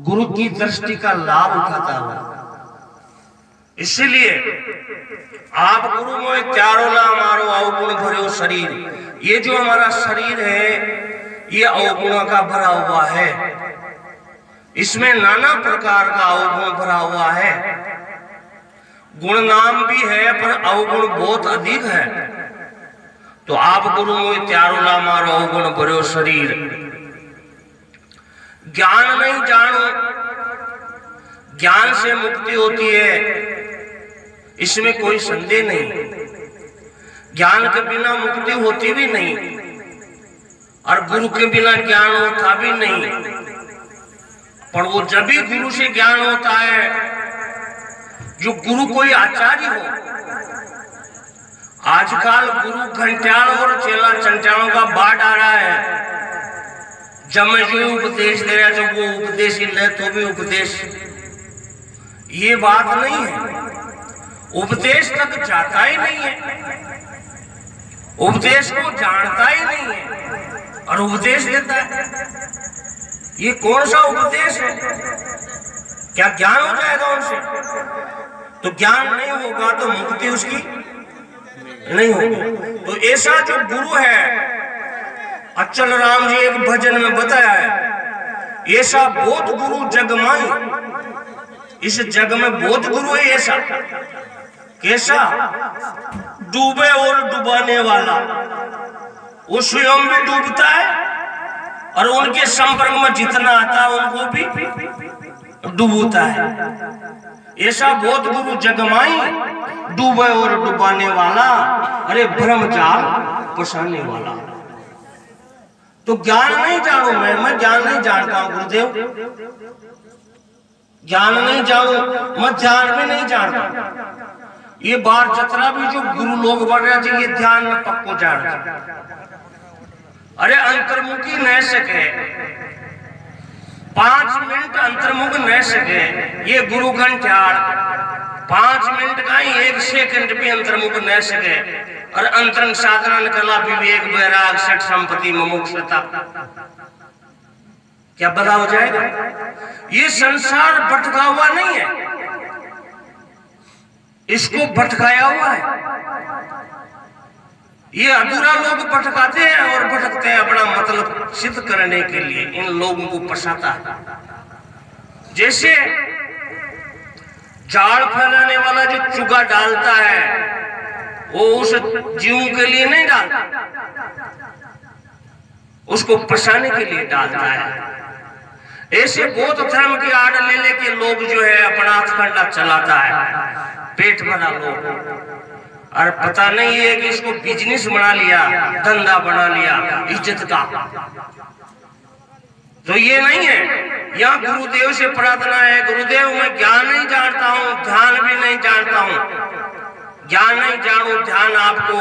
गुरु की दृष्टि का लाभ उठाता है। इसीलिए आप गुरु में त्यारो ला मारो अवगुण भरो शरीर। ये जो हमारा शरीर है ये अवगुणों का भरा हुआ है, इसमें नाना प्रकार का अवगुण भरा हुआ है। गुण नाम भी है पर अवगुण बहुत अधिक है। तो आप गुरु में त्यारो ला मारो अवगुण भरो शरीर। ज्ञान नहीं जानो, ज्ञान से मुक्ति होती है, इसमें कोई संदेह नहीं। ज्ञान के बिना मुक्ति होती भी नहीं और गुरु के बिना ज्ञान होता भी नहीं। पर वो जब भी गुरु से ज्ञान होता है, जो गुरु कोई आचार्य हो। आजकल गुरु घंटाल और चेला चंटालों का बाढ़ आ रहा है। जब मैं जो उपदेश दे रहा जब वो उपदेश ही ले तो भी उपदेश, ये बात नहीं है। उपदेश तक जाता ही नहीं है, उपदेश को जानता ही नहीं है और उपदेश देता है। ये कौन सा उपदेश है? क्या ज्ञान हो जाएगा उनसे? तो ज्ञान नहीं होगा तो मुक्ति उसकी नहीं होगी। तो ऐसा जो गुरु है, अचल राम जी एक भजन में बताया है, ऐसा बहुत गुरु जग माई। इस जग में बहुत गुरु है ऐसा। कैसा? डूबे और डुबाने वाला। वो स्वयं भी डूबता है और उनके संपर्क में जितना आता है उनको भी डूबता है। ऐसा बहुत गुरु जगमाई, डूबे और डुबाने वाला, अरे भ्रम जाल फंसाने वाला। तो ज्ञान नहीं जानो, मैं ज्ञान नहीं जानता हूं गुरुदेव, ज्ञान नहीं जानू, मैं ध्यान भी नहीं जानता। ये बार जतरा भी जो गुरु लोग बढ़ रहे थे ये ध्यान में पक्को जान। अरे अंतर्मुखी न सके, 5 मिनट अंतर्मुख न सके ये गुरु घंटाल। 5 मिनट का ही 1 सेकंड भी अंतर्मुख न सके और अंतरंग साधना कला विवेक वैराग सठ संपत्ति मुमुक्षुता, क्या बड़ा हो जाएगा? ये संसार भटका हुआ नहीं है, इसको भटकाया हुआ है। ये अधूरा लोग भटकाते हैं और भटकते हैं अपना मतलब सिद्ध करने के लिए, इन लोगों को फंसाता है। जैसे जाल फैलाने वाला जो चुगा डालता है वो उस जीव के लिए नहीं डालता, उसको फंसाने के लिए डालता है। ऐसे बहुत धर्म की आड़ ले लेके लोग जो है अपना हथकंडा चलाता है, पेट भरा लोग, और पता नहीं है कि इसको बिजनेस बना लिया, धंधा बना लिया इज्जत का। तो ये नहीं है। यहाँ गुरुदेव से प्रार्थना है, गुरुदेव मैं ज्ञान नहीं जानता हूँ, ध्यान भी नहीं जानता हूँ, ज्ञान नहीं जानू, ध्यान आपको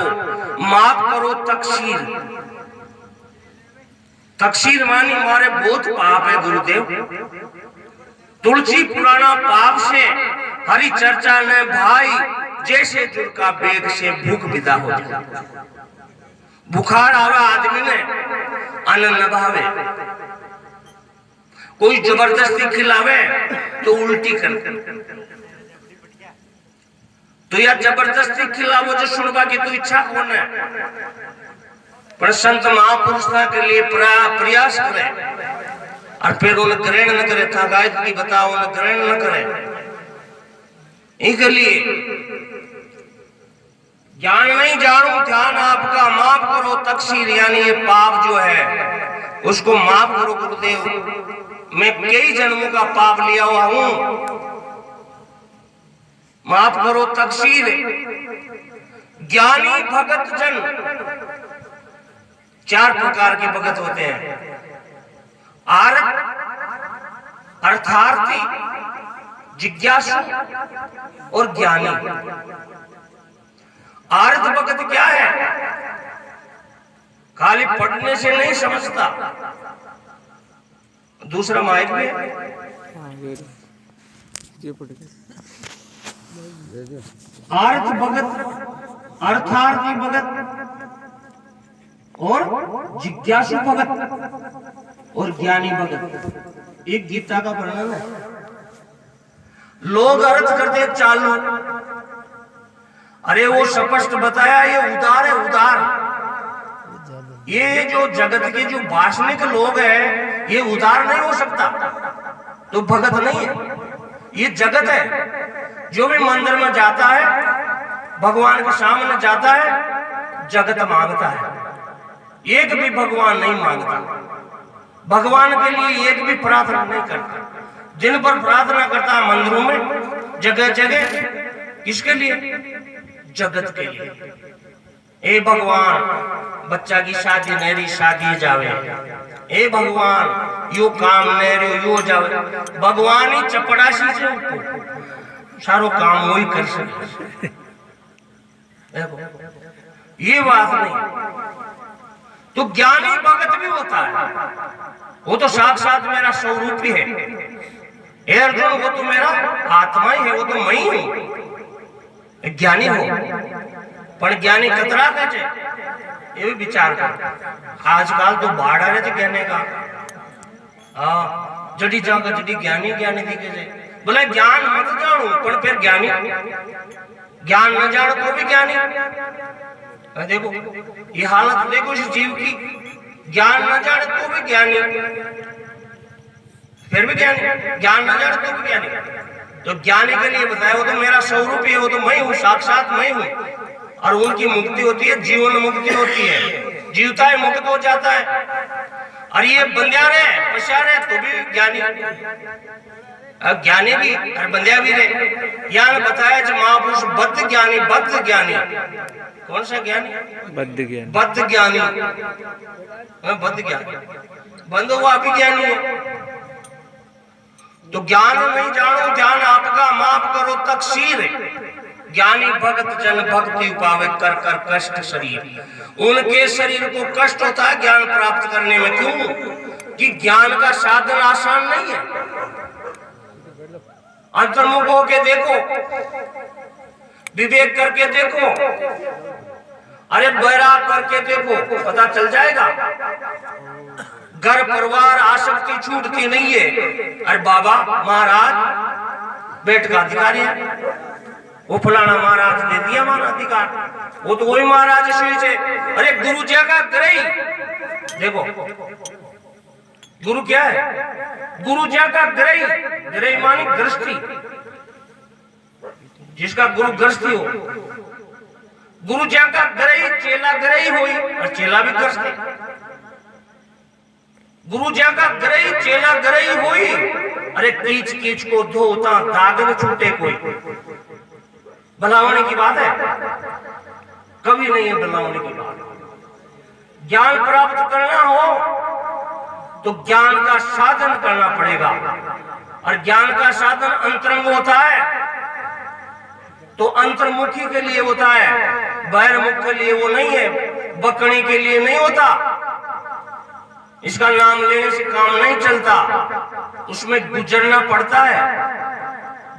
माफ करो। तकसीर, तकसीर मानी हमारे बहुत पाप है गुरुदेव। तुलसी पुराना पाप से हरि चर्चा ने भाई, जैसे जुड़का बेग से भूख विदा हो जाए। बुखार आवा आदमी ने अन्न न भावे, कोई जबरदस्ती खिलावे तो उल्टी कर, तो या जबरदस्ती खिलावो जो सुनवा की तो इच्छा कौन है? पर संत महापुरुष के लिए प्रयास करे और फिर उन्हें ग्रहण न करे था। गायत्री बताओ उन्हें ग्रहण न करे। इनके लिए ज्ञान नहीं जानू, ध्यान आपका माफ करो। तकसीर यानी ये पाप जो है उसको माफ करो गुरुदेव। मैं कई जन्मों का पाप लिया हुआ हूं, माफ करो। तकसीर, ज्ञानी भगत जन, 4 प्रकार के भगत होते हैं। आरत, अर्थार्थी, जिज्ञासु और ज्ञानी। आरत भगत क्या है? खाली पढ़ने से नहीं समझता। दूसरा माइक में आरत भगत, अर्थार्थी भगत और जिज्ञासु भगत। और ज्ञानी भगत, एक गीता का वर्णन है। लोग अर्थ करते चालू, अरे वो स्पष्ट बताया ये उदार है, उदार। ये जो जगत के जो भाषणिक लोग हैं ये उदार नहीं हो सकता, तो भगत नहीं है। ये जगत है, जो भी मंदिर में जाता है, भगवान के सामने जाता है, जगत मांगता है, एक भी भगवान नहीं मांगता। भगवान के लिए एक भी प्रार्थना नहीं करता। दिन भर प्रार्थना करता है मंदिरों में, जगह जगह, किसके लिए? जगत के लिए। ए भगवान, बच्चा की शादी नेरी शादी जावे, ए भगवान यो काम नेरो यो जावे। भगवान ही चपड़ासी से ऊपर सारो काम वही कर सके। देखो ये बात नहीं। तो ज्ञानी भगत भी होता है, वो तो साक्षात मेरा स्वरूप ही है। हे अर्जुन, वो तो मेरा आत्मा ही है, वो तो मैं ही हूं। ज्ञानी हो, पर ज्ञानी कतरा के ये भी विचार कर। आजकल तो बाढ़ आ रहे थे कहने का, हाँ जड़ी जाकर जड़ी ज्ञानी ज्ञानी दिखे जाए। बोले ज्ञान मत जानू पर फिर ज्ञानी, ज्ञान न जानो तो भी ज्ञानी। देखो ये हालत देखो इस जीव की, ज्ञान न जाने तो भी ज्ञानी, फिर भी ज्ञानी, ज्ञान न जाने तो भी ज्ञानी। तो ज्ञानी के लिए बताया वो तो मेरा स्वरूप है, वो तो मैं हूँ, साक्षात मैं हूँ। और उनकी मुक्ति होती है, जीवन मुक्ति होती है, जीवता है, मुक्त हो जाता है। और ये बंध्या रहे पश्या रहे तो भी ज्ञानी, अब ज्ञानी भी और बंध्या भी रहे। ज्ञान बताया जो महापुरुष बद्ध ज्ञानी, बद्ध ज्ञानी। कौन सा ज्ञानी? बद्ध ज्ञानी, बद्ध ज्ञानी, बद्ध ज्ञानी, बंद हुआ भी ज्ञानी है। तो ज्ञान नहीं जानो, ज्ञान आपका माफ करो तकसीर। ज्ञानी भगत जन भक्ति पावे कर कर कष्ट शरीर। उनके शरीर को कष्ट होता है ज्ञान प्राप्त करने में। क्यों? कि ज्ञान का साधन आसान नहीं है। अंतर्मुख होके देखो, विवेक करके देखो, अरे बैराग करके देखो, पता चल जाएगा। घर परिवार आसक्ति छूटती नहीं है। अरे बाबा महाराज बेट का अधिकारी है, वो फलाना महाराज दे दिया हमारा अधिकार, वो तो वही महाराज से। अरे गुरु जी का ग्रही देखो, गुरु क्या है? गुरु जी का ग्रही, ग्रही मानी दृष्टि, जिसका गुरु ग्रस्ती हो। गुरु जी का ग्रही, चेला ग्रही हुई और चेला भी ग्रस्ती। गुरु जी का ग्रही, चेला ग्रही हुई। अरे कीच कीच को धोता दाग न छूटे कोई। भलावने की बात है, कभी नहीं है भलावने की बात। ज्ञान प्राप्त करना हो तो ज्ञान का साधन करना पड़ेगा। और ज्ञान का साधन अंतरंग होता है, तो अंतर्मुखी के लिए होता है, बहिर्मुख के लिए वो नहीं है, बकने के लिए नहीं होता। इसका नाम लेने से काम नहीं चलता, उसमें गुजरना पड़ता है,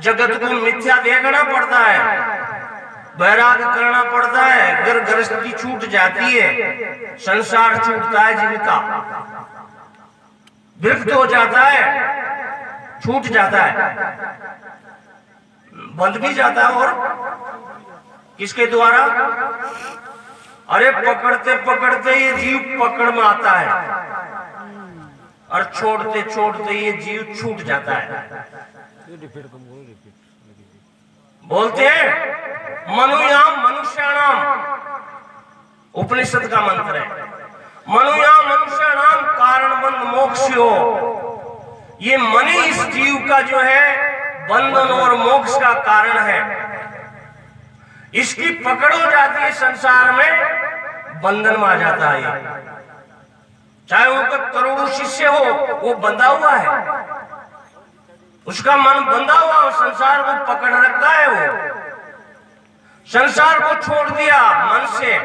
जगत को मिथ्या देखना पड़ता है, वैराग करना पड़ता है। घर गृहस्थी छूट जाती है, संसार छूटता है, जिनका विरक्त हो जाता है, छूट जाता है, बंद भी जाता है। और किसके द्वारा? अरे पकड़ते पकड़ते ये जीव पकड़ में आता है, और छोड़ते छोड़ते ये जीव छूट जाता है। बोलते हैं मनुयाम मनुष्याणाम, उपनिषद का मंत्र है, मनुयाम मनुष्याणाम कारण बंध मोक्ष्यो। ये मनी इस जीव का जो है बंधन और मोक्ष का कारण है। इसकी पकड़ हो जाती है संसार में, बंधन में आ जाता है। चाहे उनका करोड़ों शिष्य हो, वो बंधा हुआ है, उसका मन बंधा हुआ, और संसार को पकड़ रखा है। वो संसार को छोड़ दिया, मन से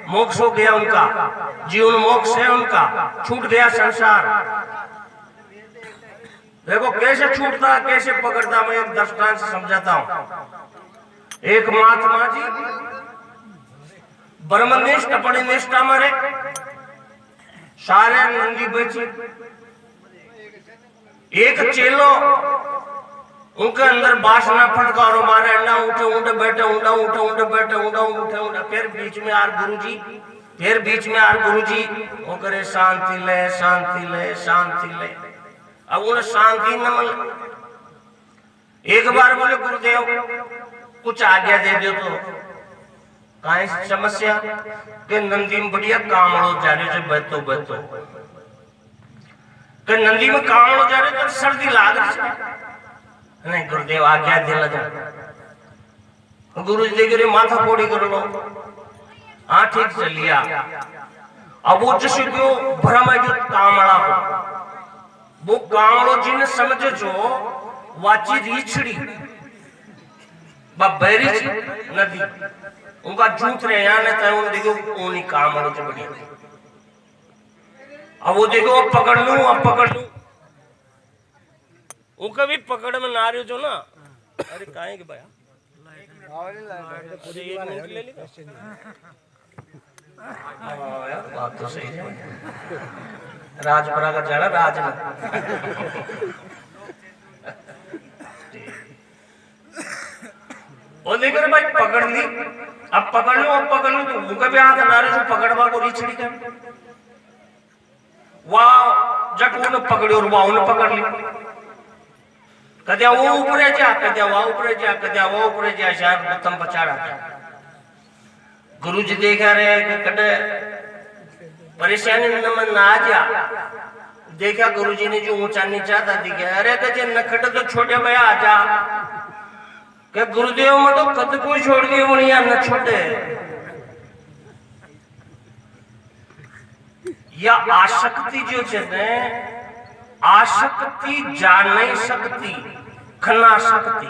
मोक्ष हो गया उनका, जीवन मोक्ष है उनका, छूट गया संसार। देखो कैसे छूटता, कैसे पकड़ता, मैं एक दृष्टांत से समझाता हूं। एक महात्मा जी ब्रह्मनिष्ठ अपनी निष्ठा में रहे, सारे नंदी बची, एक चेलो उनके अंदर बासना फटकारो मारे, अंडा उठे उठे बैठे, ऊंडा उठे उठे बैठे, ऊंडा उठे उठे, फिर बीच में आर गुरुजी, फिर बीच में आर गुरुजी वो करे शांति ले शांति ले शांति ले। अब उन्हें शांति न मिले। एक बार बोले गुरुदेव कुछ आज्ञा दे दो तो काहे समस्या के नंदी में बढ़िया कामड़ो जा रहे से बैठो बैठो के नंदी में कामड़ो जा रहे तो सर्दी लाग रही। नहीं गुरुदेव आज्ञा दिला जा। गुरु जी देख रहे माथा फोड़ी कर लो। हाँ ठीक से लिया। अब वो जिस क्यों भ्रम है जो कामड़ा हो वो कामड़ो जी ने समझे जो वाची रीछड़ी बैरी नदी उनका झूठ रहे यहाँ ने तय उन्हें देखो ऊनी कामड़ो जो बढ़िया। अब वो देखो अब पकड़ लूं उनका भी पकड़ में ना रही जो ना। अरे काहे के भैया मुझे एक मिनट ले लेगा। यार बात तो सही है। राजपुरा का जाना राज में वो देख रहे भाई पकड़ ली। अब पकड़ लो तो उनका भी हाथ नारे से पकड़वा को रीछड़ी कर वाह जट उन्हें पकड़ी और वाह उन्हें पकड़ ली। कद्या वो ऊपर जा कद्या वो ऊपर जा कद्या वो ऊपर जा शायद बतम पचाड़ा। गुरु जी देखा रहे कि कटे परेशानी में ना जा। देखा गुरु जी ने जो ऊंचा नीचा था दिखा। अरे कजे नखट तो छोटे भैया आ जा के गुरुदेव में तो कद को छोड़ दिए बढ़िया न छोटे। या आशक्ति जो है आशक्ति जान नहीं सकती खना शक्ति।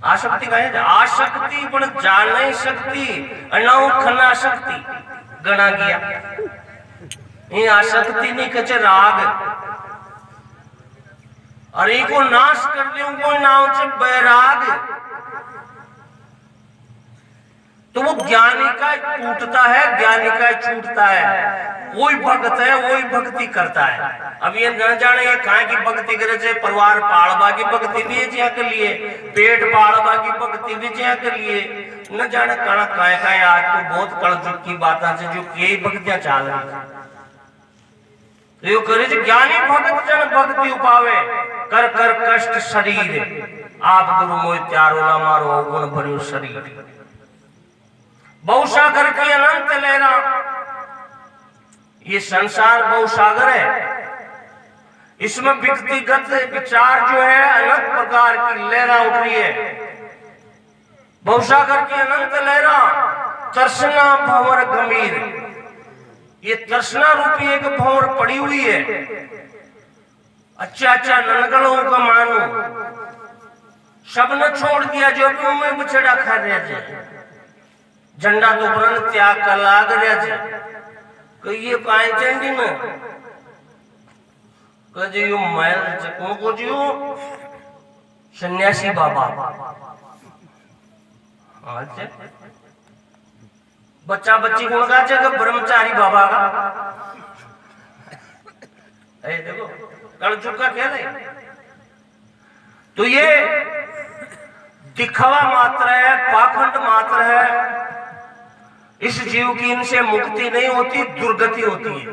आशक्ति कहे आशक्ति पण जान नहीं सकती अनाउ खना शक्ति गणा गया। ये आशक्ति नहीं कचे राग और एक को नाश कर दे उनको नाम से बैराग। तो वो ज्ञानी का टूटता है ज्ञानी का छूटता है। वही भक्त है वही भक्ति करता है। अब ये न जाने ये कहाँ की भक्ति करे से परिवार पालवा की भक्ति भी है के लिए पेट पालवा की भक्ति भी है के लिए न जाने कणा काय आज तो बहुत कलजुग की बातें से जो कई भक्तियां चाल रही तो यो करे ज्ञानी भक्त जन भक्ति उपावे कर कर कष्ट शरीर आप गुरु मोहि त्यारो ना मारो गुण भरियो शरीर। बहुसागर की अनंत लहरा ये संसार बहुसागर है। इसमें व्यक्तिगत विचार जो है अलग प्रकार की लहरा उठ रही है। बहुसागर की अनंत लहरा तृष्णा भंवर गंभीर। ये तृष्णा रूपी एक भंवर पड़ी हुई है। अच्छा ननगलों का मानो सब ने छोड़ दिया जो भी उनमें बछड़ा खा रहे थे। झंडा तो प्रण त्याग का लाग रहे थे। ये पाए चंडी में कहो मैल को जो सन्यासी बाबा बच्चा बच्ची को लगा ब्रह्मचारी बाबा का देखो कलजुग का खेल है। तो ये दिखावा मात्र है पाखंड मात्र है। इस जीव की इनसे मुक्ति नहीं होती दुर्गति होती है।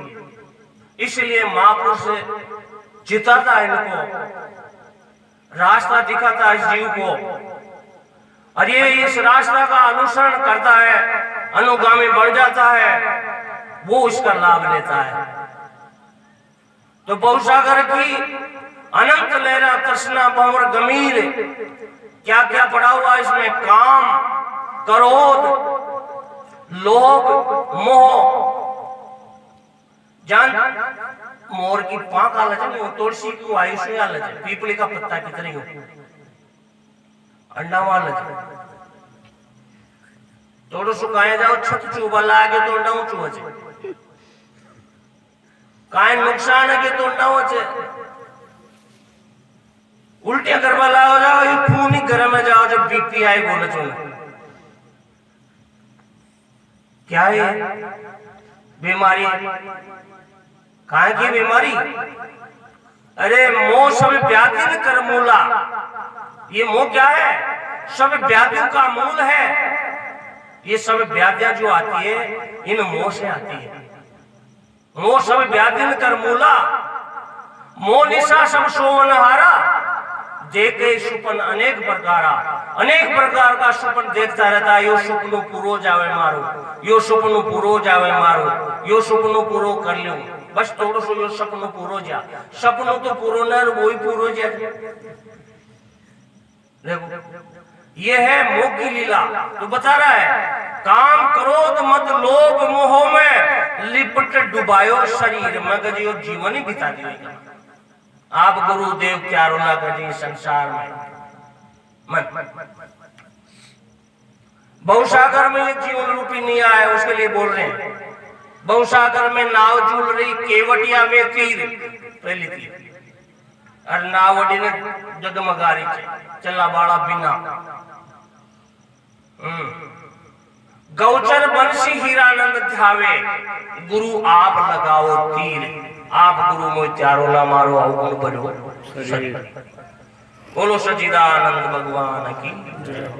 इसलिए महापुरुष चिताता इनको रास्ता दिखाता इस जीव को और ये इस रास्ता का अनुसरण करता है अनुगामी बढ़ जाता है वो इसका लाभ लेता है। तो बहुसागर की अनंत लहरा तृष्णा भंवर गंभीर क्या क्या पड़ा हुआ इसमें काम क्रोध लोभ मोह। जान मोर की पांख आलच है तुलसी की आयुष आलच है पीपली का पत्ता कितनी हो अंडा आलच थोड़ो सुखाए जाओ छत चूबा लागे तो अंडा चूबे काय नुकसान है कि तो अंडा उल्टिया करवा लाओ जाओ ये खून ही गर्म है जाओ जब बीपी आई बोले चलो क्या है बीमारी काहे की बीमारी? अरे मोह सब व्याधि कर मूला। ये मोह क्या है? सब व्याधियों का मूल है। ये सब व्याधियां जो आती है इन मोह से आती है। मोह सब व्याधि कर मूला, मोह निशा सब सोवनहारा। देखे सुपन अनेक प्रकारा, अनेक प्रकार का सुपन देखता रहता है। यो सुपनो पूरो जावे मारो, यो सुपनो पूरो जावे मारो, यो सुपनो पूरो कर लो। बस थोड़ो सो यो सपनो पूरो जा। सपनो तो पूरो न वही पूरो जा। देखो ये है मोह की लीला। तो बता रहा है काम क्रोध मत लोभ मोह में लिपट डुबायो शरीर में गजियो जीवन ही बिता दिएगा। आप गुरुदेव त्यारो ना गजी संसार में मन। बहुसागर में एक जीवन रूपी नहीं आया, उसके लिए बोल रहे हैं। बहुसागर में नाव झूल रही, केवटिया में तीर पहली तीर और नावड़ी ने जगमगारी चला बाड़ा बिना। गौचर बंशी हीरानंद ध्यावे, गुरु आप लगाओ तीर। आप गुरु मोह त्यारो ना मारो अवगुण बनो शरीर। बोलो सच्चिदानंद भगवान की जय हो।